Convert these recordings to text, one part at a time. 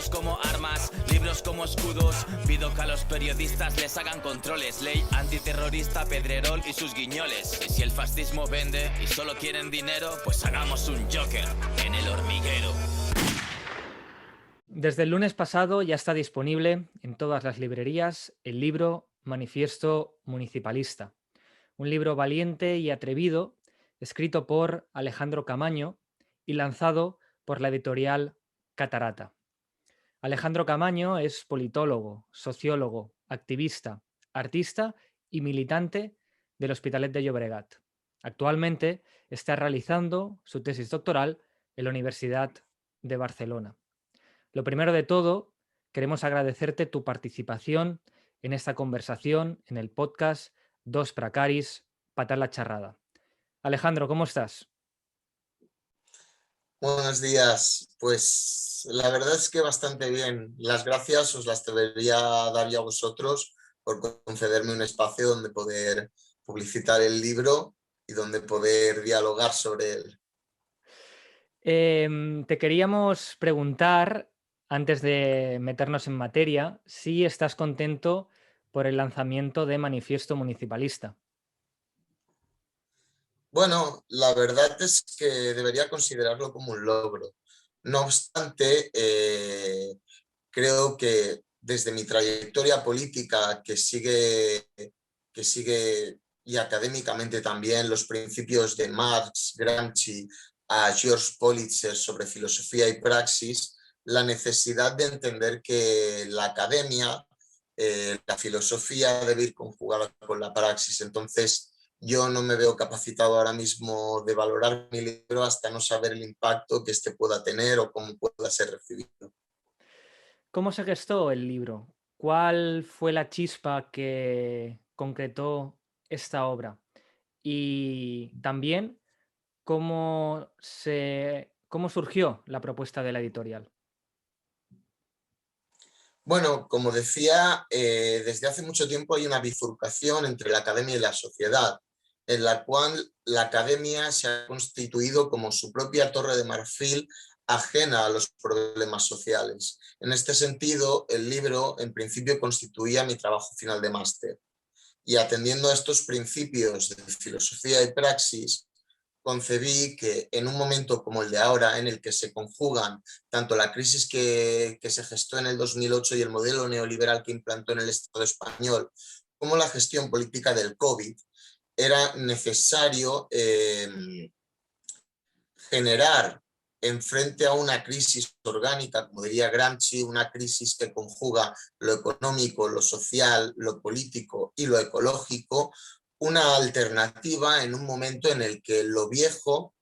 libros como armas, libros como escudos. Pido que a los periodistas les hagan controles. Ley antiterrorista, Pedrerol y sus guiñoles. Y si el fascismo vende y solo quieren dinero, pues hagamos un Joker en el hormiguero. Desde el lunes pasado ya está disponible en todas las librerías el libro Manifiesto Municipalista, un libro valiente y atrevido, escrito por Alejandro Camaño y lanzado por la editorial Catarata. Alejandro Camaño es politólogo, sociólogo, activista, artista y militante del Hospitalet de Llobregat. Actualmente está realizando su tesis doctoral en la Universidad de Barcelona. Lo primero de todo, queremos agradecerte tu participación en esta conversación en el podcast Dos Pracaris, Patar la Charrada. Alejandro, ¿cómo estás? Buenos días. Pues la verdad es que bastante bien. Las gracias os las debería dar yo a vosotros por concederme un espacio donde poder publicitar el libro y donde poder dialogar sobre él. Te queríamos preguntar, antes de meternos en materia, si estás contento por el lanzamiento de Manifiesto Municipalista. Bueno, la verdad es que debería considerarlo como un logro. No obstante, creo que desde mi trayectoria política que sigue y académicamente también los principios de Marx, Gramsci, a George Politzer sobre filosofía y praxis, la necesidad de entender que la academia, la filosofía debe ir conjugada con la praxis. Entonces, yo no me veo capacitado ahora mismo de valorar mi libro hasta no saber el impacto que éste pueda tener o cómo pueda ser recibido. ¿Cómo se gestó el libro? ¿Cuál fue la chispa que concretó esta obra? Y también, ¿cómo surgió la propuesta de la editorial? Bueno, como decía, desde hace mucho tiempo hay una bifurcación entre la academia y la sociedad, en la cual la academia se ha constituido como su propia torre de marfil ajena a los problemas sociales. En este sentido, el libro en principio constituía mi trabajo final de máster. Y atendiendo a estos principios de filosofía y praxis, concebí que en un momento como el de ahora, en el que se conjugan tanto la crisis que se gestó en el 2008 y el modelo neoliberal que implantó en el Estado español, como la gestión política del COVID, era necesario generar enfrente a una crisis orgánica, como diría Gramsci, una crisis que conjuga lo económico, lo social, lo político y lo ecológico, una alternativa en un momento en el que lo viejo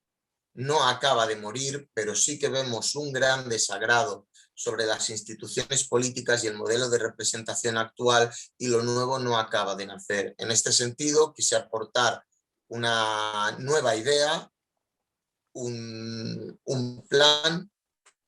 no acaba de morir, pero sí que vemos un gran desagrado sobre las instituciones políticas y el modelo de representación actual, y lo nuevo no acaba de nacer. En este sentido, quise aportar una nueva idea, un plan,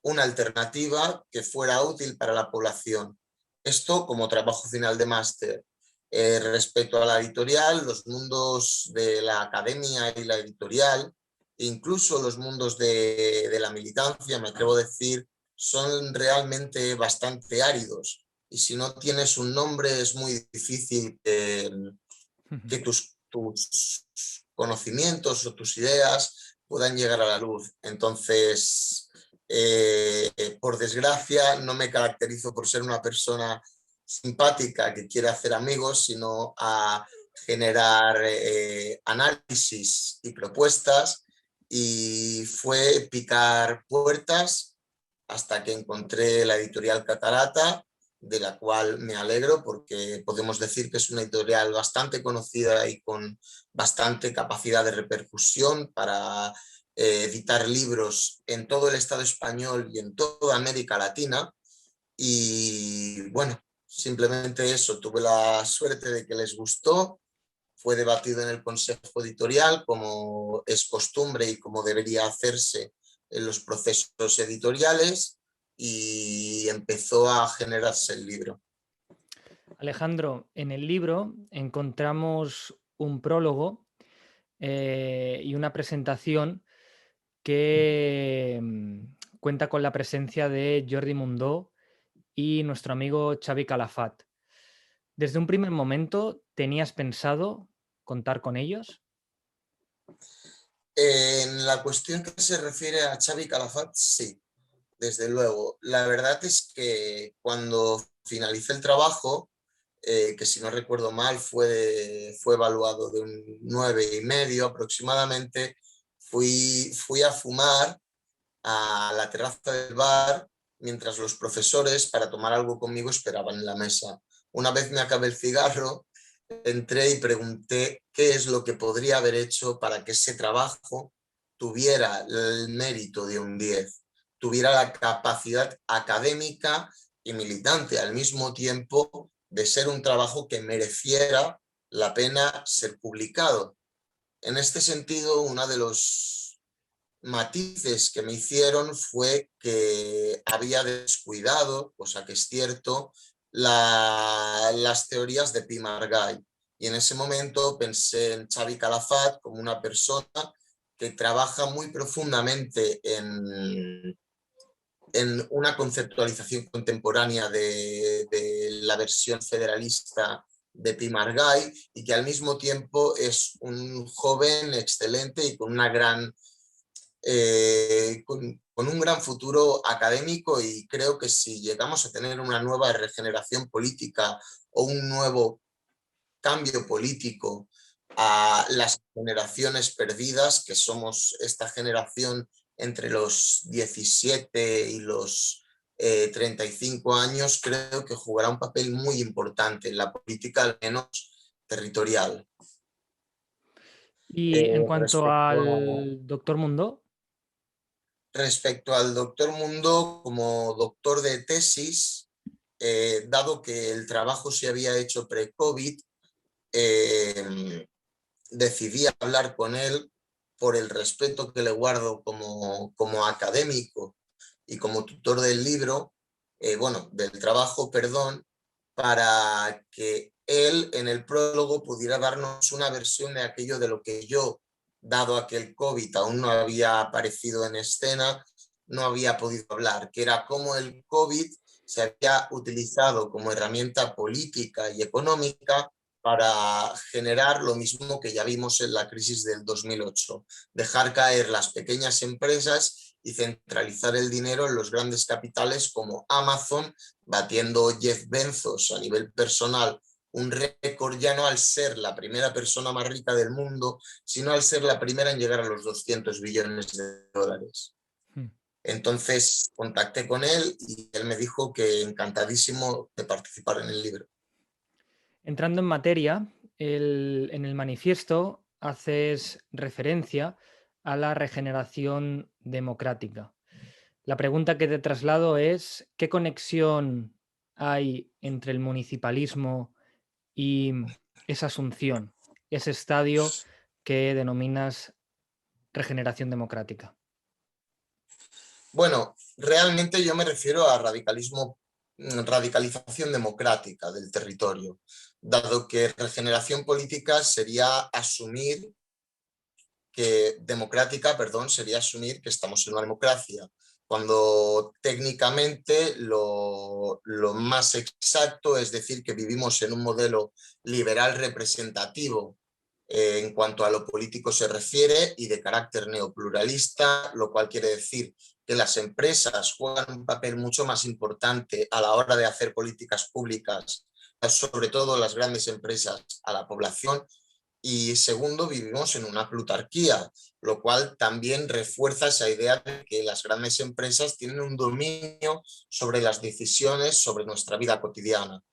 una alternativa que fuera útil para la población. Esto como trabajo final de máster. Respecto a la editorial, los mundos de la academia y la editorial, incluso los mundos de la militancia, me atrevo a decir, son realmente bastante áridos. Y si no tienes un nombre es muy difícil que tus conocimientos o tus ideas puedan llegar a la luz. Entonces, por desgracia, no me caracterizo por ser una persona simpática que quiere hacer amigos, sino a generar análisis y propuestas, y fue picar puertas hasta que encontré la editorial Catarata, de la cual me alegro porque podemos decir que es una editorial bastante conocida y con bastante capacidad de repercusión para editar libros en todo el Estado español y en toda América Latina. Y bueno, simplemente eso, tuve la suerte de que les gustó, fue debatido en el Consejo Editorial como es costumbre y como debería hacerse en los procesos editoriales, y empezó a generarse el libro. Alejandro, en el libro encontramos un prólogo y una presentación que cuenta con la presencia de Jordi Mundó y nuestro amigo Xavi Calafat. ¿Desde un primer momento tenías pensado contar con ellos? En la cuestión que se refiere a Xavi Calafat, sí, desde luego. La verdad es que cuando finalicé el trabajo, que si no recuerdo mal fue evaluado de un 9,5 aproximadamente, fui a fumar a la terraza del bar mientras los profesores para tomar algo conmigo esperaban en la mesa. Una vez me acabé el cigarro, entré y pregunté qué es lo que podría haber hecho para que ese trabajo tuviera el mérito de un 10, tuviera la capacidad académica y militante al mismo tiempo de ser un trabajo que mereciera la pena ser publicado. En este sentido, uno de los matices que me hicieron fue que había descuidado, cosa que es cierto, las teorías de Pi Margall. Y en ese momento pensé en Xavi Calafat como una persona que trabaja muy profundamente en una conceptualización contemporánea de la versión federalista de Pi Margall y que al mismo tiempo es un joven excelente y con una gran con un gran futuro académico, y creo que si llegamos a tener una nueva regeneración política o un nuevo cambio político a las generaciones perdidas, que somos esta generación entre los 17 y los 35 años, creo que jugará un papel muy importante en la política, al menos territorial. Y en cuanto Respecto al Doctor Mundo, Respecto al Doctor Mundo, como doctor de tesis, dado que el trabajo se había hecho pre-COVID, decidí hablar con él por el respeto que le guardo como académico y como tutor del libro, del trabajo, perdón, para que él en el prólogo pudiera darnos una versión de aquello de lo que yo, dado a que el COVID aún no había aparecido en escena, no había podido hablar, que era cómo el COVID se había utilizado como herramienta política y económica para generar lo mismo que ya vimos en la crisis del 2008, dejar caer las pequeñas empresas y centralizar el dinero en los grandes capitales como Amazon, batiendo Jeff Bezos a nivel personal un récord ya no al ser la primera persona más rica del mundo, sino al ser la primera en llegar a los 200 billones de dólares. Entonces contacté con él y él me dijo que encantadísimo de participar en el libro. entrando en materia, en el manifiesto haces referencia a la regeneración democrática. La pregunta que te traslado es, ¿qué conexión hay entre el municipalismo y esa asunción, ese estadio que denominas regeneración democrática? Bueno, realmente yo me refiero a radicalización democrática del territorio, dado que regeneración política sería asumir sería asumir que estamos en una democracia, cuando técnicamente lo más exacto es decir que vivimos en un modelo liberal representativo en cuanto a lo político se refiere y de carácter neopluralista, lo cual quiere decir que las empresas juegan un papel mucho más importante a la hora de hacer políticas públicas, sobre todo las grandes empresas, a la población. Y segundo, vivimos en una plutarquía, lo cual también refuerza esa idea de que las grandes empresas tienen un dominio sobre las decisiones sobre nuestra vida cotidiana.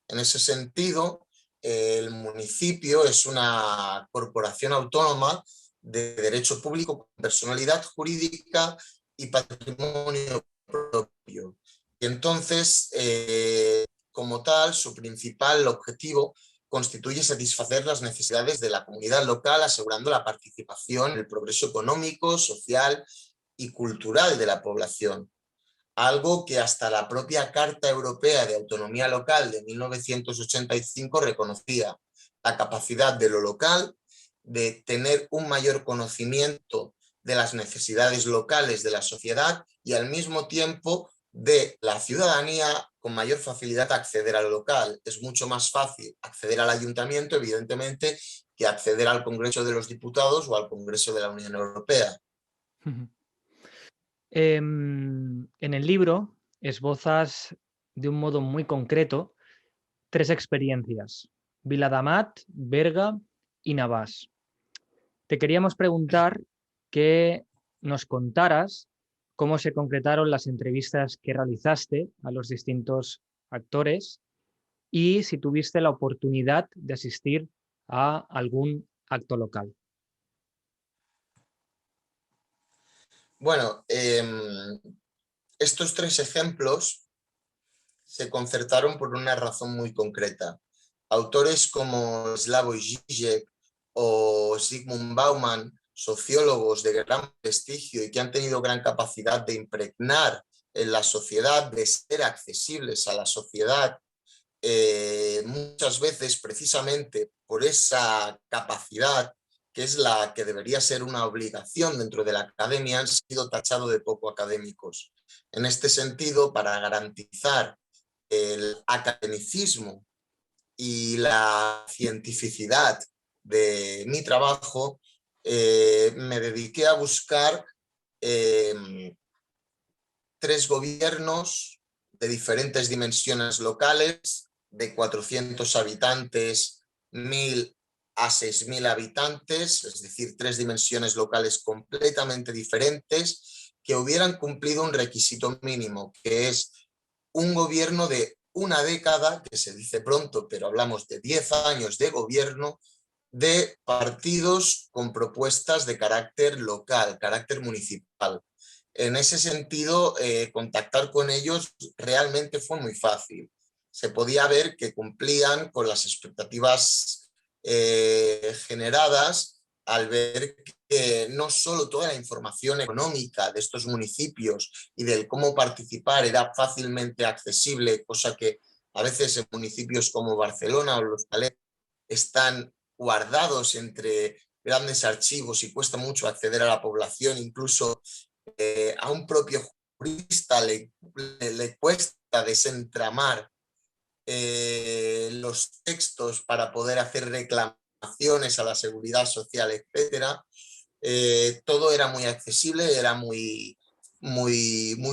En ese sentido, el municipio es una corporación autónoma de derecho público con personalidad jurídica y patrimonio propio. Y entonces, como tal, su principal objetivo constituye satisfacer las necesidades de la comunidad local, asegurando la participación en el progreso económico, social y cultural de la población. Algo que hasta la propia Carta Europea de Autonomía Local de 1985 reconocía: la capacidad de lo local de tener un mayor conocimiento de las necesidades locales de la sociedad y al mismo tiempo de la ciudadanía con mayor facilidad acceder a lo local. Es mucho más fácil acceder al ayuntamiento, evidentemente, que acceder al Congreso de los Diputados o al Congreso de la Unión Europea. En el libro esbozas de un modo muy concreto 3 experiencias: Viladamat, Berga y Navàs. Te queríamos preguntar que nos contaras cómo se concretaron las entrevistas que realizaste a los distintos actores y si tuviste la oportunidad de asistir a algún acto local. Bueno, estos 3 ejemplos se concertaron por una razón muy concreta. Autores como Slavoj Žižek o Zygmunt Bauman, sociólogos de gran prestigio y que han tenido gran capacidad de impregnar en la sociedad, de ser accesibles a la sociedad, muchas veces precisamente por esa capacidad, que es la que debería ser una obligación dentro de la academia, han sido tachados de poco académicos. En este sentido, para garantizar el academicismo y la cientificidad de mi trabajo, me dediqué a buscar 3 gobiernos de diferentes dimensiones locales, de 400 habitantes, 1.000 a 6.000 habitantes, es decir, 3 dimensiones locales completamente diferentes, que hubieran cumplido un requisito mínimo, que es un gobierno de una década, que se dice pronto, pero hablamos de 10 años de gobierno, de partidos con propuestas de carácter local, carácter municipal. En ese sentido, contactar con ellos realmente fue muy fácil. Se podía ver que cumplían con las expectativas generadas al ver que no solo toda la información económica de estos municipios y del cómo participar era fácilmente accesible, cosa que a veces en municipios como Barcelona o Los Calets están guardados entre grandes archivos y cuesta mucho acceder a la población, incluso a un propio jurista le cuesta desentramar los textos para poder hacer reclamaciones a la seguridad social, etcétera. Todo era muy accesible, era muy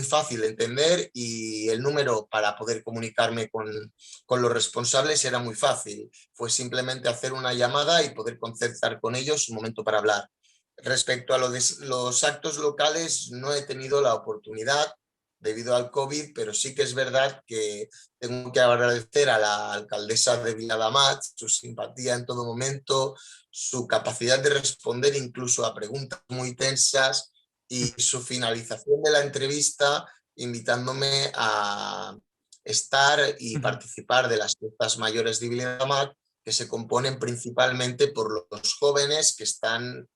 fácil de entender y el número para poder comunicarme con los responsables era muy fácil. Fue simplemente hacer una llamada y poder concertar con ellos un momento para hablar. Respecto a los actos locales, no he tenido la oportunidad debido al COVID, pero sí que es verdad que tengo que agradecer a la alcaldesa de Viladamat su simpatía en todo momento, su capacidad de responder incluso a preguntas muy tensas y su finalización de la entrevista invitándome a estar y participar de las fiestas mayores de Viladamat, que se componen principalmente por los jóvenes que están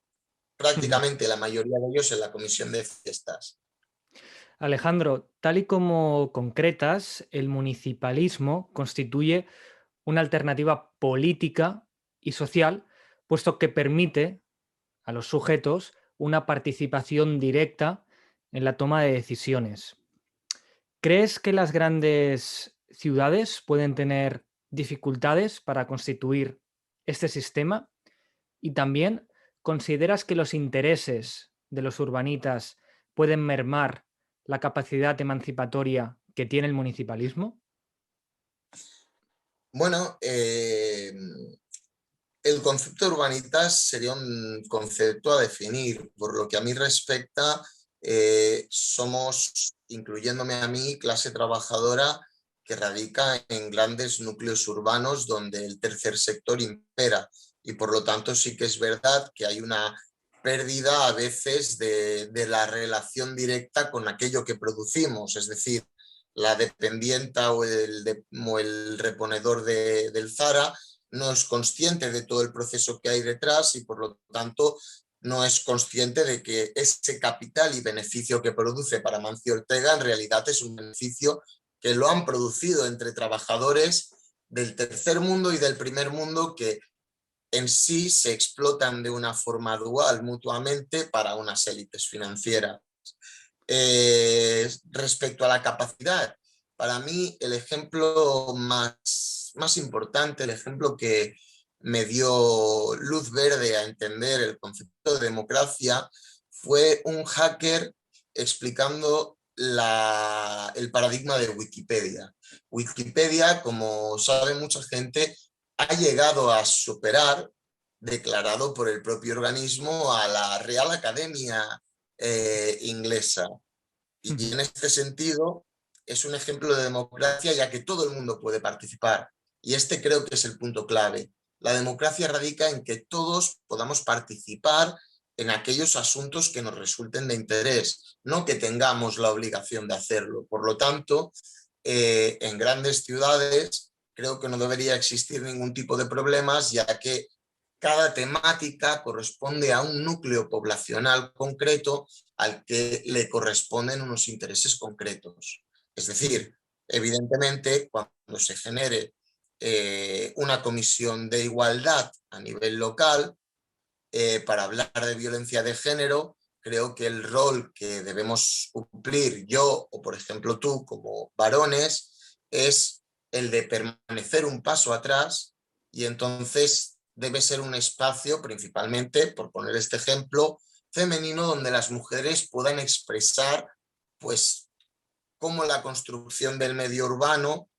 prácticamente la mayoría de ellos en la comisión de fiestas. Alejandro, tal y como concretas, el municipalismo constituye una alternativa política y social, puesto que permite a los sujetos una participación directa en la toma de decisiones. ¿Crees que las grandes ciudades pueden tener dificultades para constituir este sistema? Y también, ¿consideras que los intereses de los urbanitas pueden mermar la capacidad emancipatoria que tiene el municipalismo? Bueno, el concepto de urbanitas sería un concepto a definir. Por lo que a mí respecta, somos, incluyéndome a mí, clase trabajadora que radica en grandes núcleos urbanos donde el tercer sector impera. Y por lo tanto sí que es verdad que hay una pérdida a veces de la relación directa con aquello que producimos, es decir, la dependienta o el reponedor del Zara no es consciente de todo el proceso que hay detrás y por lo tanto no es consciente de que ese capital y beneficio que produce para Mancio Ortega en realidad es un beneficio que lo han producido entre trabajadores del tercer mundo y del primer mundo que en sí se explotan de una forma dual mutuamente para unas élites financieras. Respecto a la capacidad, para mí el ejemplo más importante, el ejemplo que me dio luz verde a entender el concepto de democracia, fue un hacker explicando el paradigma de Wikipedia. Wikipedia, como sabe mucha gente, ha llegado a superar, declarado por el propio organismo, a la Real Academia inglesa. Y en este sentido es un ejemplo de democracia, ya que todo el mundo puede participar. Y este creo que es el punto clave. La democracia radica en que todos podamos participar en aquellos asuntos que nos resulten de interés, no que tengamos la obligación de hacerlo. Por lo tanto, en grandes ciudades creo que no debería existir ningún tipo de problemas, ya que cada temática corresponde a un núcleo poblacional concreto al que le corresponden unos intereses concretos. Es decir, evidentemente, cuando se genere una comisión de igualdad a nivel local, para hablar de violencia de género, creo que el rol que debemos cumplir yo o, por ejemplo, tú como varones es el de permanecer un paso atrás, y entonces debe ser un espacio, principalmente, por poner este ejemplo, femenino, donde las mujeres puedan expresar pues cómo la construcción del medio urbano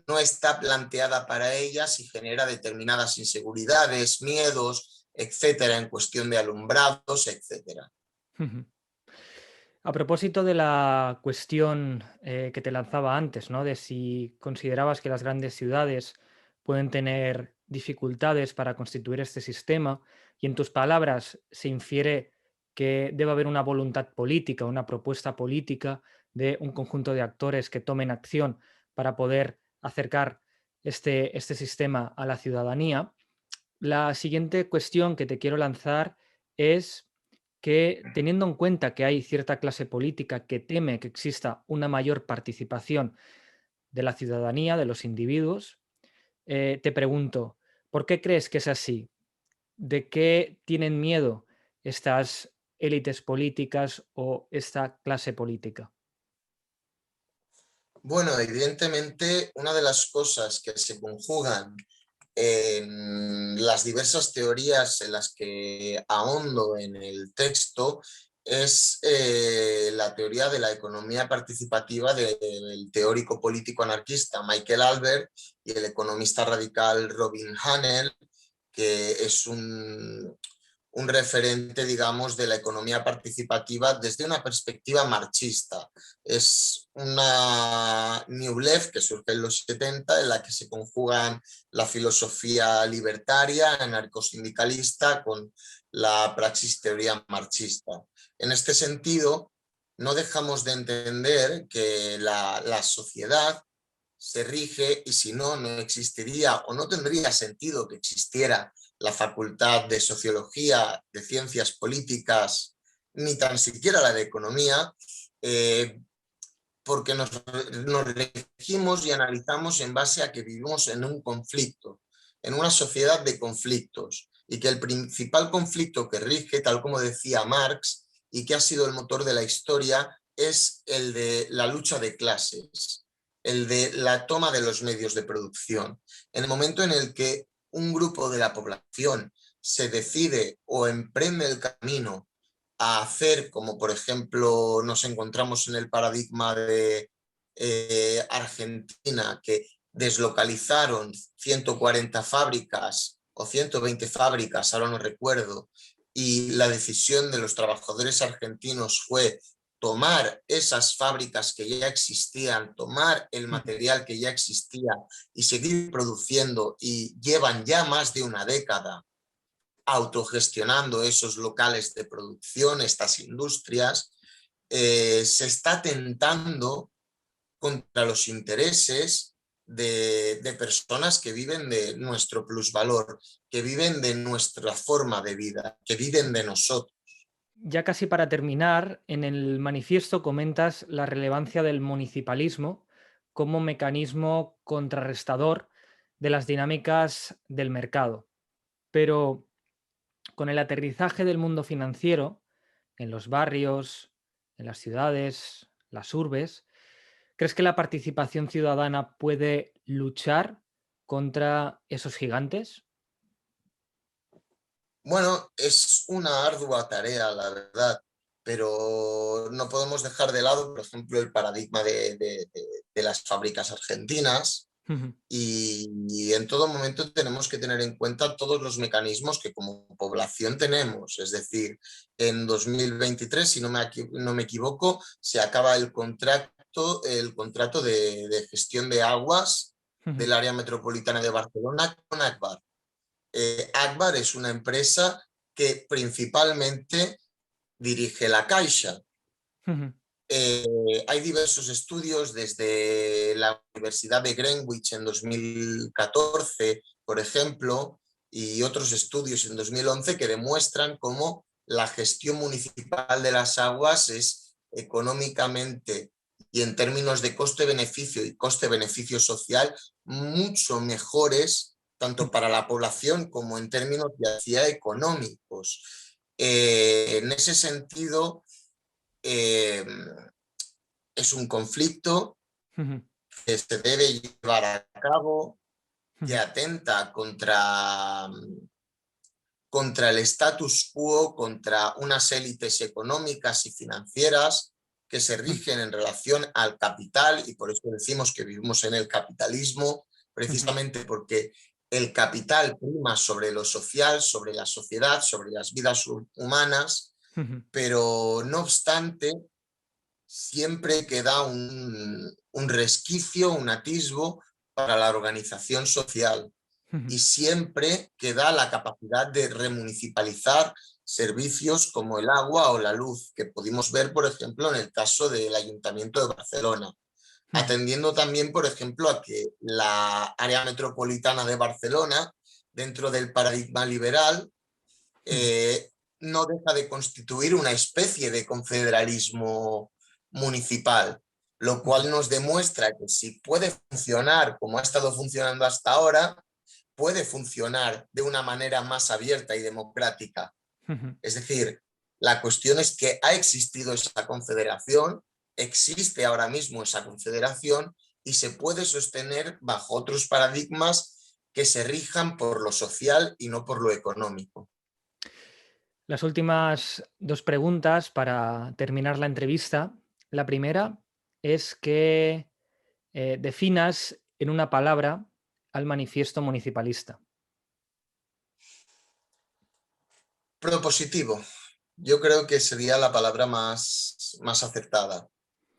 no está planteada para ellas y genera determinadas inseguridades, miedos, etcétera, en cuestión de alumbrados, etcétera. A propósito de la cuestión que te lanzaba antes, ¿no? De si considerabas que las grandes ciudades pueden tener dificultades para constituir este sistema, y en tus palabras se infiere que debe haber una voluntad política, una propuesta política de un conjunto de actores que tomen acción para poder acercar este sistema a la ciudadanía. La siguiente cuestión que te quiero lanzar es que, teniendo en cuenta que hay cierta clase política que teme que exista una mayor participación de la ciudadanía, de los individuos, te pregunto, ¿por qué crees que es así? ¿De qué tienen miedo estas élites políticas o esta clase política? Bueno, evidentemente, una de las cosas que se conjugan en las diversas teorías en las que ahondo en el texto es la teoría de la economía participativa del teórico político anarquista Michael Albert y el economista radical Robin Hahnel, que es un referente, digamos, de la economía participativa desde una perspectiva marxista. Es una New Left que surge en los 70, en la que se conjugan la filosofía libertaria, anarcosindicalista, con la praxis teoría marxista. En este sentido, no dejamos de entender que la sociedad se rige, y si no, no existiría o no tendría sentido que existiera la facultad de sociología, de ciencias políticas, ni tan siquiera la de economía, porque nos regimos y analizamos en base a que vivimos en un conflicto, en una sociedad de conflictos, y que el principal conflicto que rige, tal como decía Marx, y que ha sido el motor de la historia, es el de la lucha de clases, el de la toma de los medios de producción. En el momento en el que un grupo de la población se decide o emprende el camino a hacer, como por ejemplo nos encontramos en el paradigma de Argentina, que deslocalizaron 140 fábricas o 120 fábricas, ahora no recuerdo, y la decisión de los trabajadores argentinos fue tomar esas fábricas que ya existían, tomar el material que ya existía y seguir produciendo, y llevan ya más de una década autogestionando esos locales de producción, estas industrias, se está atentando contra los intereses de personas que viven de nuestro plusvalor, que viven de nuestra forma de vida, que viven de nosotros. Ya casi para terminar, en el manifiesto comentas la relevancia del municipalismo como mecanismo contrarrestador de las dinámicas del mercado. Pero con el aterrizaje del mundo financiero en los barrios, en las ciudades, las urbes. ¿Crees que la participación ciudadana puede luchar contra esos gigantes? Bueno, es una ardua tarea, la verdad, pero no podemos dejar de lado, por ejemplo, el paradigma de las fábricas argentinas Ujú, y en todo momento tenemos que tener en cuenta todos los mecanismos que como población tenemos. Es decir, en 2023, si no me equivoco, se acaba el contrato de gestión de aguas ujú, del área metropolitana de Barcelona con Agbar. Agbar es una empresa que principalmente dirige la Caixa. ujú, Hay diversos estudios desde la Universidad de Greenwich en 2014, por ejemplo, y otros estudios en 2011 que demuestran cómo la gestión municipal de las aguas es económicamente y en términos de coste-beneficio y coste-beneficio social mucho mejores tanto para la población como en términos de económicos. En ese sentido, eh, es un conflicto ujú, que se debe llevar a cabo, que ujú, atenta contra el status quo, contra unas élites económicas y financieras que se ujú, rigen en relación al capital, y por eso decimos que vivimos en el capitalismo, ujú, precisamente porque el capital prima sobre lo social, sobre la sociedad, sobre las vidas humanas, ujú, pero no obstante, siempre queda un resquicio, un atisbo para la organización social ujú. y siempre queda la capacidad de remunicipalizar servicios como el agua o la luz, que pudimos ver, por ejemplo, en el caso del Ayuntamiento de Barcelona, Ujú, atendiendo también, por ejemplo, a que la área metropolitana de Barcelona, dentro del paradigma liberal, ujú, eh, no deja de constituir una especie de confederalismo municipal, lo ujú, cual nos demuestra que si puede funcionar como ha estado funcionando hasta ahora, puede funcionar de una manera más abierta y democrática. ujú. Es decir, la cuestión es que ha existido esa confederación, existe ahora mismo esa confederación y se puede sostener bajo otros paradigmas que se rijan por lo social y no por lo económico. Las últimas dos preguntas para terminar la entrevista. La primera es que definas en una palabra al manifiesto municipalista. Propositivo, yo creo que sería la palabra más acertada.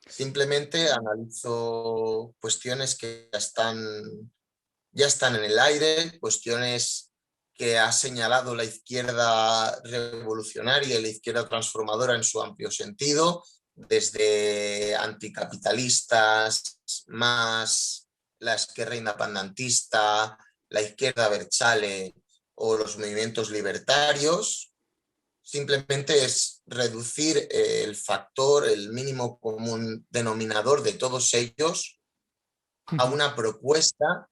Simplemente analizo cuestiones que ya están en el aire, cuestiones que ha señalado la izquierda revolucionaria y la izquierda transformadora en su amplio sentido, desde anticapitalistas, más la izquierda independentista, la izquierda Berchale o los movimientos libertarios. Simplemente es reducir el factor, el mínimo común denominador de todos ellos a Ujú. una propuesta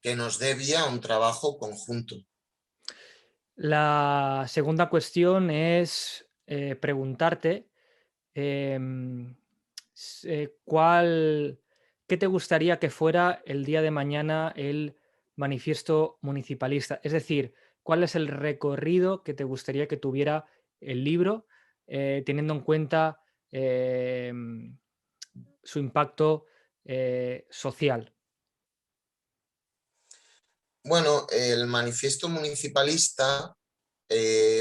que nos dé vía a un trabajo conjunto. La segunda cuestión es preguntarte em, ¿qué te gustaría que fuera el día de mañana el manifiesto municipalista? Es decir, ¿cuál es el recorrido que te gustaría que tuviera el libro, teniendo en cuenta em, su impacto social? Bueno, el manifiesto municipalista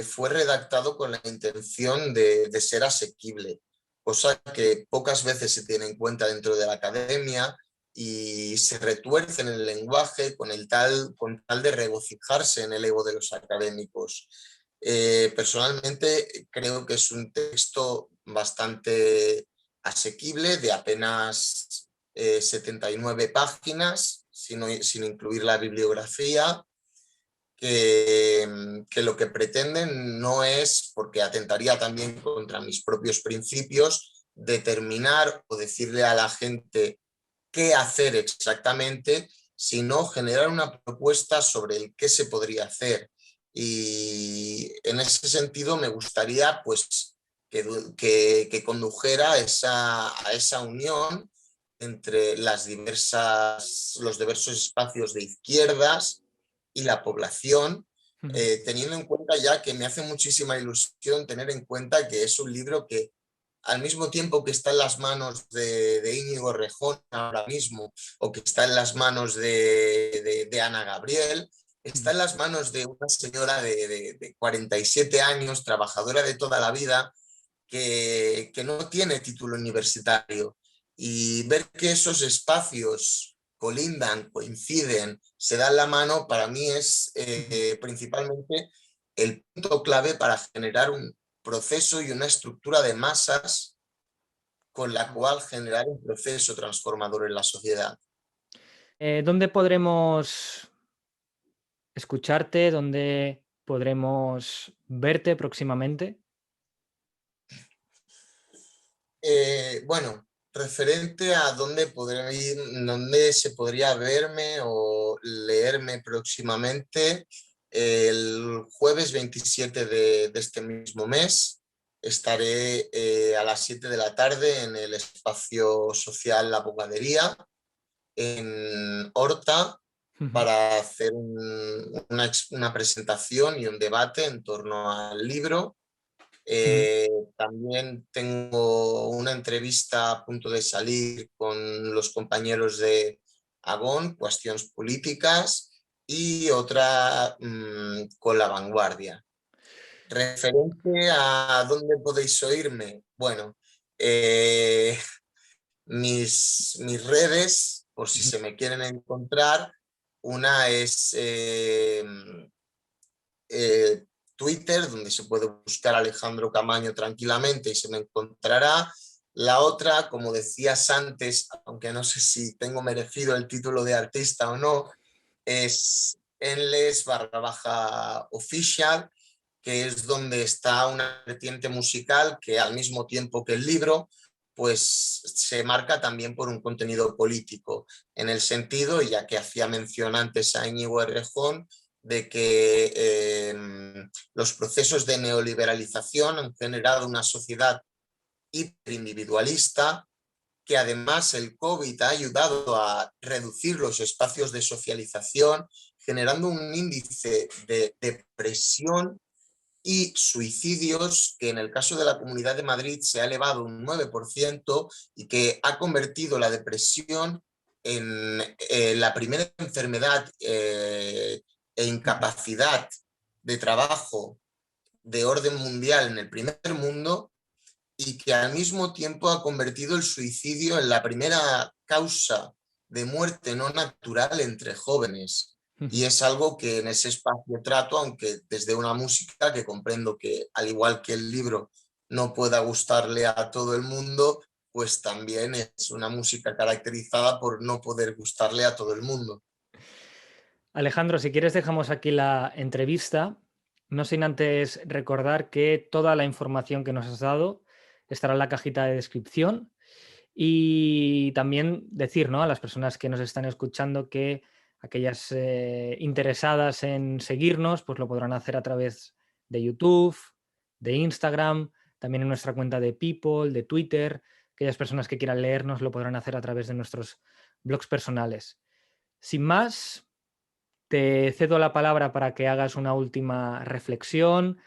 fue redactado con la intención de ser asequible, cosa que pocas veces se tiene en cuenta dentro de la academia y se retuerce en el lenguaje con tal de regocijarse en el ego de los académicos. Personalmente creo que es un texto bastante asequible, de apenas 79 páginas, sin incluir la bibliografía, que lo que pretenden no es, porque atentaría también contra mis propios principios, determinar o decirle a la gente qué hacer exactamente, sino generar una propuesta sobre el qué se podría hacer. Y en ese sentido me gustaría pues que condujera a esa unión entre los diversos espacios de izquierdas y la población, teniendo en cuenta ya que me hace muchísima ilusión tener en cuenta que es un libro que al mismo tiempo que está en las manos de Íñigo Errejón ahora mismo, o que está en las manos de Ana Gabriel, está en las manos de una señora de 47 años, trabajadora de toda la vida, que no tiene título universitario. Y ver que esos espacios colindan, coinciden, se dan la mano, para mí es principalmente el punto clave para generar un proceso y una estructura de masas con la cual generar un proceso transformador en la sociedad. ¿Dónde podremos escucharte? ¿Dónde podremos verte próximamente? Bueno, referente a dónde se podría verme o leerme próximamente, el jueves 27 de este mismo mes estaré a las 7 de la tarde en el espacio social La Bogadería, en Horta, para hacer una presentación y un debate en torno al libro. También tengo una entrevista a punto de salir con los compañeros de Agón, Cuestiones Políticas, y otra con La Vanguardia. Referente a dónde podéis oírme, bueno, mis redes, por si se me quieren encontrar, una es Twitter, donde se puede buscar Alejandro Camaño tranquilamente y se me encontrará. La otra, como decías antes, aunque no sé si tengo merecido el título de artista o no, es enles_official, que es donde está una vertiente musical que al mismo tiempo que el libro, pues se marca también por un contenido político, en el sentido, ya que hacía mención antes a Íñigo Errejón, de que los procesos de neoliberalización han generado una sociedad hiperindividualista, que además el COVID ha ayudado a reducir los espacios de socialización, generando un índice de depresión y suicidios que en el caso de la Comunidad de Madrid se ha elevado un 9% y que ha convertido la depresión en la primera enfermedad e incapacidad de trabajo de orden mundial en el primer mundo, y que al mismo tiempo ha convertido el suicidio en la primera causa de muerte no natural entre jóvenes. Y es algo que en ese espacio trato, aunque desde una música que comprendo que, al igual que el libro, no pueda gustarle a todo el mundo, pues también es una música caracterizada por no poder gustarle a todo el mundo. Alejandro, si quieres dejamos aquí la entrevista, no sin antes recordar que toda la información que nos has dado estará en la cajita de descripción, y también decir, ¿no?, a las personas que nos están escuchando que aquellas interesadas en seguirnos, pues lo podrán hacer a través de YouTube, de Instagram, también en nuestra cuenta de People, de Twitter. Aquellas personas que quieran leernos lo podrán hacer a través de nuestros blogs personales. Sin más, te cedo la palabra para que hagas una última reflexión,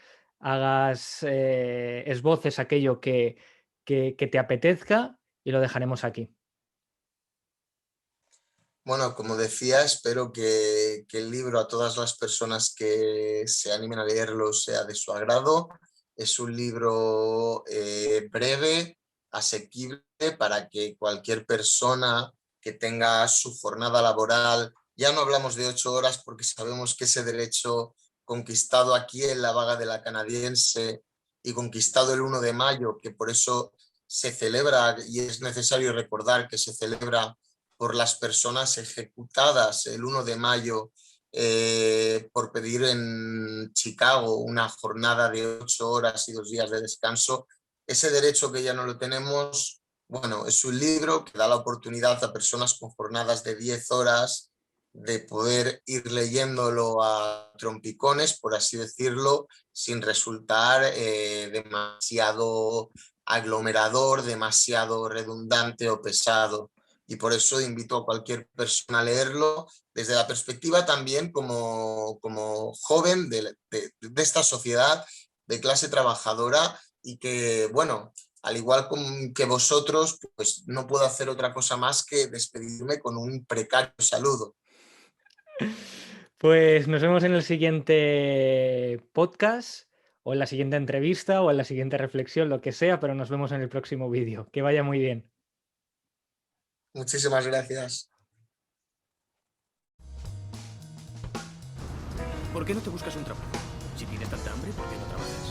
esboces aquello que te apetezca, y lo dejaremos aquí. Bueno, como decía, espero que el libro, a todas las personas que se animen a leerlo, sea de su agrado. Es un libro breve, asequible, para que cualquier persona que tenga su jornada laboral, ya no hablamos de 8 horas porque sabemos que ese derecho conquistado aquí en la vaga de la Canadiense y conquistado el 1 de mayo, que por eso se celebra, y es necesario recordar que se celebra por las personas ejecutadas el 1 de mayo por pedir en Chicago una jornada de 8 horas y 2 días de descanso. Ese derecho que ya no lo tenemos, bueno, es un libro que da la oportunidad a personas con jornadas de 10 horas de poder ir leyéndolo a trompicones, por así decirlo, sin resultar demasiado aglomerador, demasiado redundante o pesado. Y por eso invito a cualquier persona a leerlo desde la perspectiva también como joven de esta sociedad de clase trabajadora, y que, bueno, al igual que vosotros, pues no puedo hacer otra cosa más que despedirme con un precario saludo. Pues nos vemos en el siguiente podcast, o en la siguiente entrevista, o en la siguiente reflexión, lo que sea, pero nos vemos en el próximo vídeo. Que vaya muy bien. Muchísimas gracias. ¿Por qué no te buscas un trabajo? Si tienes tanta hambre, ¿por qué no trabajas?